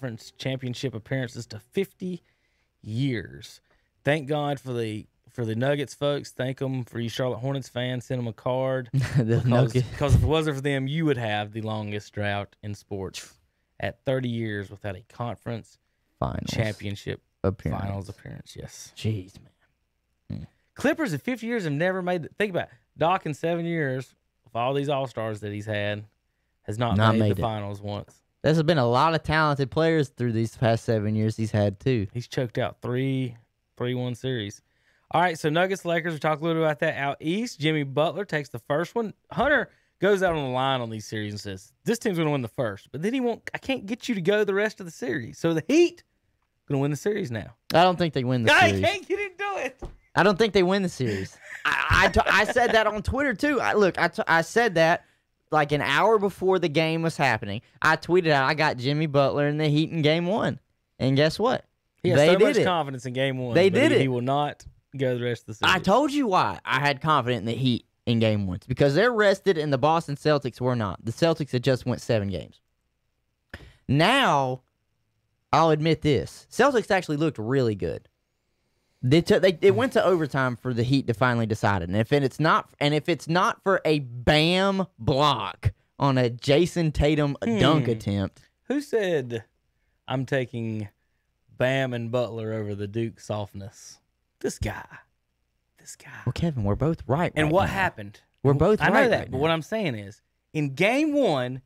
conference championship appearances to 50 years. Thank God for the Nuggets folks. Thank them for you Charlotte Hornets fans. Send them a card. Because if it wasn't for them, you would have the longest drought in sports at 30 years without a conference championship finals appearance. Yes. Jeez, man. Clippers in 50 years have never made – think about it. Doc in 7 years, with all these All-Stars that he's had, has not made the finals once. There's been a lot of talented players through these past 7 years he's had, too. He's choked out 3-1 series. All right, so Nuggets, Lakers, we talked a little bit about that. Out east, Jimmy Butler takes the first one. Hunter goes out on the line on these series and says, this team's going to win the first. But then I can't get you to go the rest of the series. So the Heat going to win the series now. I don't think they win the series. I can't get him to do it. I don't think they win the series. I said that on Twitter, too. I said that like an hour before the game was happening. I tweeted out, I got Jimmy Butler in the Heat in Game 1. And guess what? He has so much confidence in Game 1. They did it. He will not go the rest of the series. I told you why I had confidence in the Heat in Game 1. It's because they're rested and the Boston Celtics were not. The Celtics had just went 7 games. Now, I'll admit this. Celtics actually looked really good. It went to overtime for the Heat to finally decide it. And if it's not for a Bam block on a Jason Tatum dunk attempt. Who said I'm taking Bam and Butler over the Duke softness? This guy. Well, Kevin, we're both right. And what happened? We're both right. I know that, but what I'm saying is, in Game 1,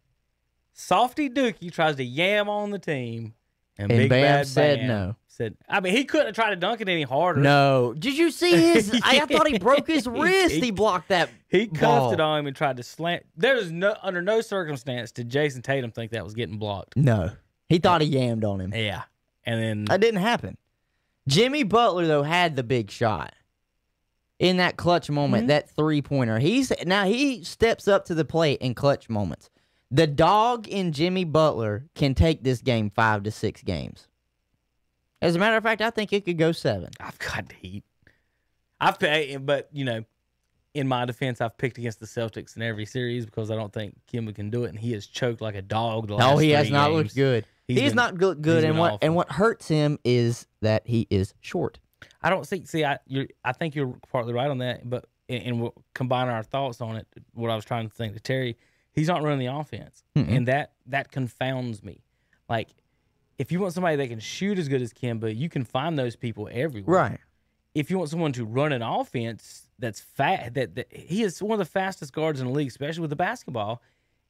Softy Dookie tries to yam on the team, and Big Bam Bad said Bam no. I mean, he couldn't have tried to dunk it any harder. No. Did you see his? I thought he broke his wrist. He blocked that. He cuffed it on him and tried to slant. Under no circumstance did Jason Tatum think that was getting blocked. No. He thought he yammed on him. Yeah. And then that didn't happen. Jimmy Butler, though, had the big shot in that clutch moment, that three-pointer. He steps up to the plate in clutch moments. The dog in Jimmy Butler can take this game 5 to 6 games. As a matter of fact, I think it could go 7. I've got the Heat. But, in my defense, I've picked against the Celtics in every series because I don't think Kemba can do it, and he has choked like a dog the last 3 games. No, he has not looked good. He's not good, and what hurts him is that he is short. I don't think. See, I think you're partly right on that, but and we'll combine our thoughts on it. What I was trying to think to Terry, he's not running the offense, and that confounds me. Like, if you want somebody that can shoot as good as Kemba, you can find those people everywhere. Right. If you want someone to run an offense that's fast, that he is one of the fastest guards in the league, especially with the basketball.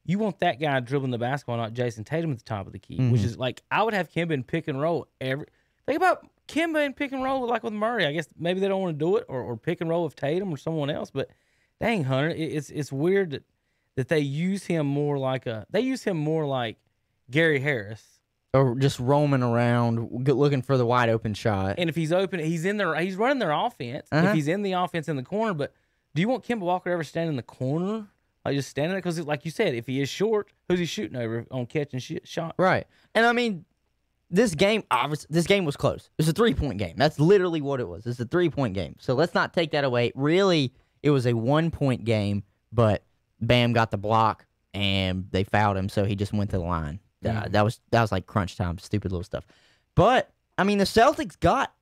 You want that guy dribbling the basketball, not Jason Tatum at the top of the key, which is like I would have Kemba in pick and roll every. Think about Kemba in pick and roll like with Murray. I guess maybe they don't want to do it or pick and roll with Tatum or someone else. But dang, Hunter, it's weird that they use him more like Gary Harris. Or just roaming around looking for the wide open shot. And if he's open, he's running their offense. If he's in the offense in the corner, but do you want Kemba Walker ever stand in the corner? Like just standing there? Because like you said, if he is short, who's he shooting over on catching shot? Right. And I mean, this game was close. It was a 3-point game. That's literally what it was. It's a 3-point game. So let's not take that away. Really, it was a 1-point game, but Bam got the block and they fouled him, so he just went to the line. That was like crunch time, stupid little stuff. But I mean, the Celtics got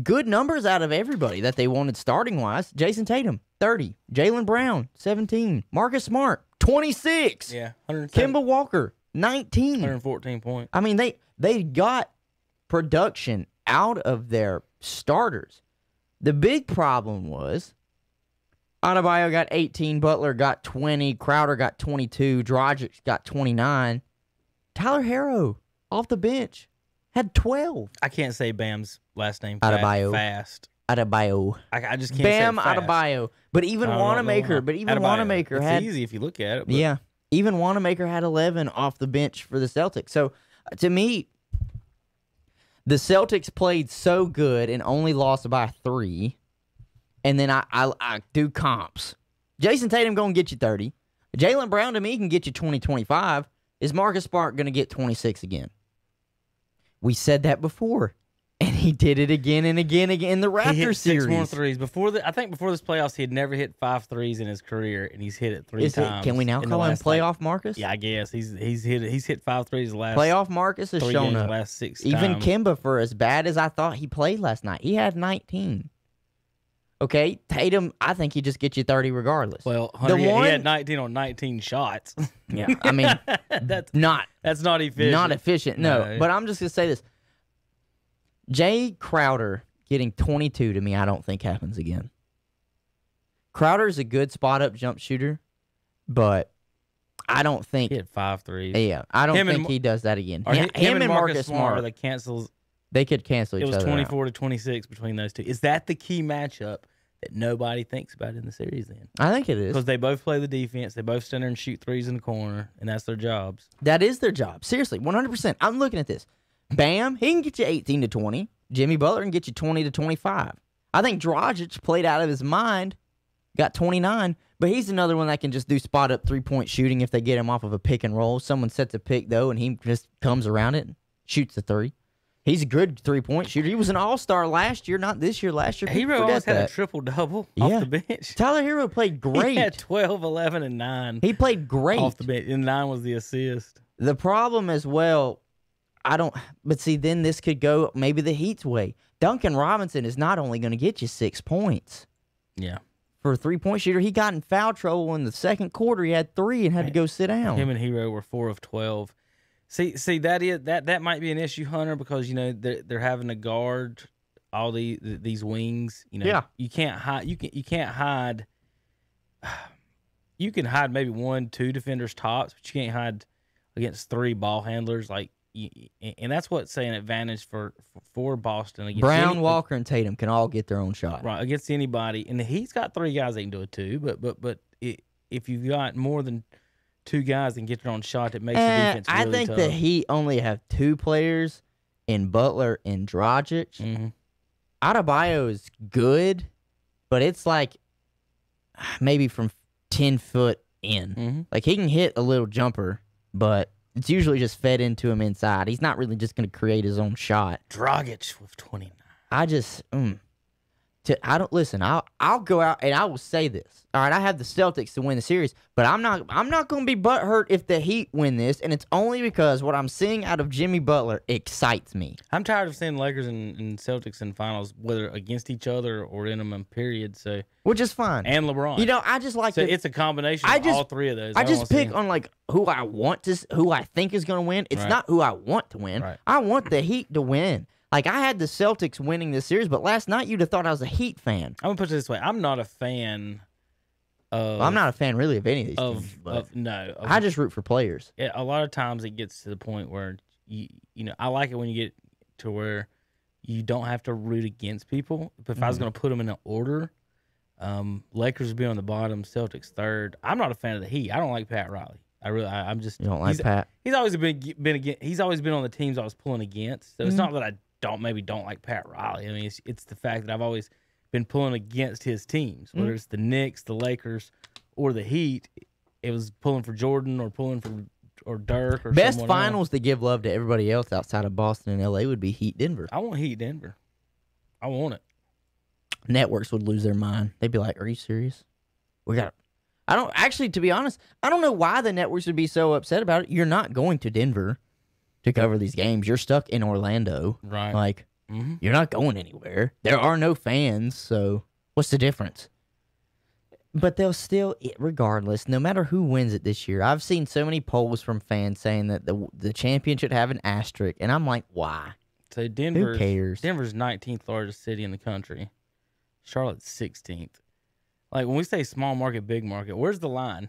good numbers out of everybody that they wanted starting wise. Jason Tatum, 30. Jaylen Brown, 17. Marcus Smart, 26. Yeah, Kemba Walker, 19. 114 points. I mean, they got production out of their starters. The big problem was Adebayo got 18, Butler got 20, Crowder got 22, Dragic got 29. Tyler Herro, off the bench, had 12. I can't say Bam's last name Adebayo. Fast. Adebayo. I just can't Bam say fast. Adebayo. But even Wanamaker had... It's easy if you look at it. But. Yeah. Even Wanamaker had 11 off the bench for the Celtics. So, to me, the Celtics played so good and only lost by 3. And then I do comps. Jason Tatum going to get you 30. Jaylen Brown, to me, can get you 20, 25. Is Marcus Smart going to get 26 again? We said that before. And He did it again and again in the Raptors He hit series. 6 more threes. I think before this playoffs, he had never hit 5 threes in his career, and he's hit it 3 times. Can we now call him playoff Marcus? Yeah, I guess he's hit 5 threes the last playoff Marcus has 3 shown games up. The last 6 Even times. Kemba, for as bad as I thought he played last night, he had 19. Okay, Tatum, I think he just gets you 30 regardless. Well, Hunter, he had 19 on 19 shots. Yeah, I mean, that's not efficient. Not efficient, no. But I'm just going to say this. Jay Crowder getting 22 to me, I don't think happens again. Crowder's a good spot-up jump shooter, but I don't think... He had 5 threes. Yeah, I don't think he does that again. Him and Marcus Smart, they could cancel each other. It was 24 to 26 between those two. Is that the key matchup that nobody thinks about in the series then? I think it is. Because they both play the defense. They both stand there and shoot threes in the corner, and that's their jobs. That is their job. Seriously, 100%. I'm looking at this. Bam, he can get you 18 to 20. Jimmy Butler can get you 20 to 25. I think Dragic played out of his mind, got 29, but he's another one that can just do spot-up three-point shooting if they get him off of a pick and roll. Someone sets a pick, though, and he just comes around it and shoots the three. He's a good three-point shooter. He was an all-star last year, not this year. Last year, Hero almost had a triple-double off the bench. Tyler Hero played great. He had 12, 11, and 9. He played great. Off the bench, and 9 was the assist. The problem as well, but see, then this could go maybe the Heat's way. Duncan Robinson is not only going to get you 6 points. Yeah. For a three-point shooter, he got in foul trouble in the second quarter. He had 3 and had to go sit down. Him and Hero were 4 of 12. See, that might be an issue, Hunter, because they're having to guard all these wings. You can't hide. You can't hide. You can hide maybe 1, 2 defenders tops, but you can't hide against 3 ball handlers. And that's what's an advantage for Boston. Against Brown, Walker, and Tatum can all get their own shot. Right, against anybody. And he's got 3 guys that can do it too. But if you've got more than 2 guys that can get their own shot, it makes the defense really I think tough. the Heat only have 2 players in Butler and Dragic. Mm-hmm. Adebayo is good, but it's like maybe from 10 foot in. Mm-hmm. Like he can hit a little jumper, but it's usually just fed into him inside. He's not really just going to create his own shot. Dragic with 29. I just, I don't listen. I'll go out and I will say this. All right, I have the Celtics to win the series, but I'm not going to be butthurt if the Heat win this, and it's only because what I'm seeing out of Jimmy Butler excites me. I'm tired of seeing Lakers and Celtics in finals, whether against each other or in them, period. So, which is fine. And LeBron. I just like. So it's a combination of all 3 of those. I just pick on who I think is going to win. It's not who I want to win. Right. I want the Heat to win. Like, I had the Celtics winning this series, but last night you'd have thought I was a Heat fan. I'm going to put it this way. I'm not a fan of... I'm not a fan, really, of any of these teams. I just root for players. A lot of times it gets to the point where, I like it when you get to where you don't have to root against people. But if I was going to put them in an order, Lakers would be on the bottom, Celtics third. I'm not a fan of the Heat. I don't like Pat Riley. I'm just... You don't like Pat? He's always he's always been on the teams I was pulling against. So it's not that I don't like Pat Riley. I mean, it's the fact that I've always been pulling against his teams, whether it's the Knicks, the Lakers, or the Heat. It was pulling for Jordan or pulling for Dirk or best someone finals else. To give love to everybody else outside of Boston and LA would be Heat Denver. I want Heat Denver. I want it. Networks would lose their mind. They'd be like, "Are you serious? I don't actually, to be honest, I don't know why the networks would be so upset about it. You're not going to Denver to cover these games. You're stuck in Orlando. Right. Like, you're not going anywhere. There are no fans, so what's the difference? But they'll still, regardless, no matter who wins it this year, I've seen so many polls from fans saying that the champion should have an asterisk, and I'm like, why? So who cares? Denver's 19th largest city in the country. Charlotte's 16th. Like, when we say small market, big market, where's the line?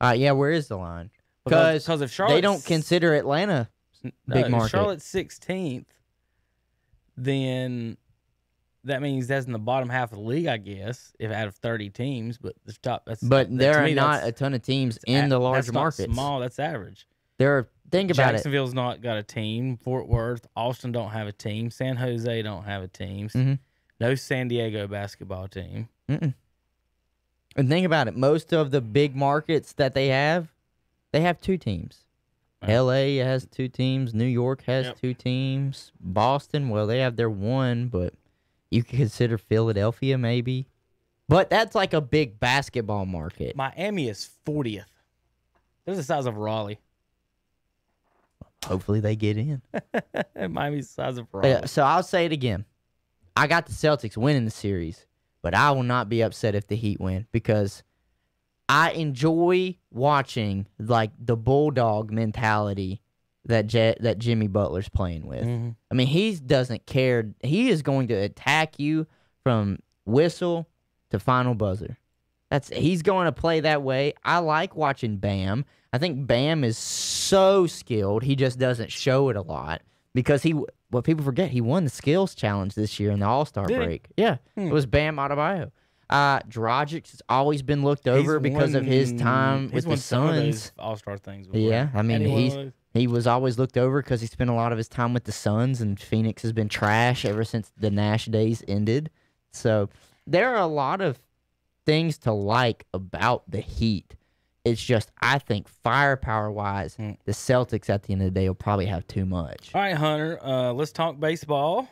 Yeah, where is the line? Because if Charlotte, they don't consider Atlanta big market. If Charlotte's 16th, then that means that's in the bottom half of the league, I guess, if out of 30 teams. But the top, there are not a ton of teams in the large markets. That's not small. That's average. Think about it. Jacksonville's not got a team. Fort Worth, Austin don't have a team. San Jose don't have a team. Mm-hmm. No San Diego basketball team. Mm-mm. And think about it. Most of the big markets that they have 2 teams. L.A. has 2 teams. New York has Yep. 2 teams. Boston, well, they have their 1, but you could consider Philadelphia maybe. But that's like a big basketball market. Miami is 40th. They're the size of Raleigh. Hopefully they get in. Miami's the size of Raleigh. So I'll say it again. I got the Celtics winning the series, but I will not be upset if the Heat win because I enjoy watching like the bulldog mentality that Jimmy Butler's playing with. I mean, he doesn't care. He is going to attack you from whistle to final buzzer. He's going to play that way. I like watching Bam. I think Bam is so skilled. He just doesn't show it a lot because what people forget, he won the skills challenge this year in the All-Star break. Yeah, it was Bam Adebayo. Dragic has always been looked over because of his time with the Suns. All-Star things. Yeah, I mean, he was always looked over because he spent a lot of his time with the Suns, and Phoenix has been trash ever since the Nash days ended. So there are a lot of things to like about the Heat. It's just, I think, firepower-wise, the Celtics at the end of the day will probably have too much. All right, Hunter, let's talk baseball.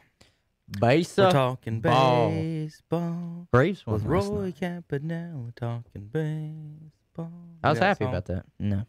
We're talking baseball. Braves with won last Roy night. Campanella talking baseball. I was happy song? about that. No.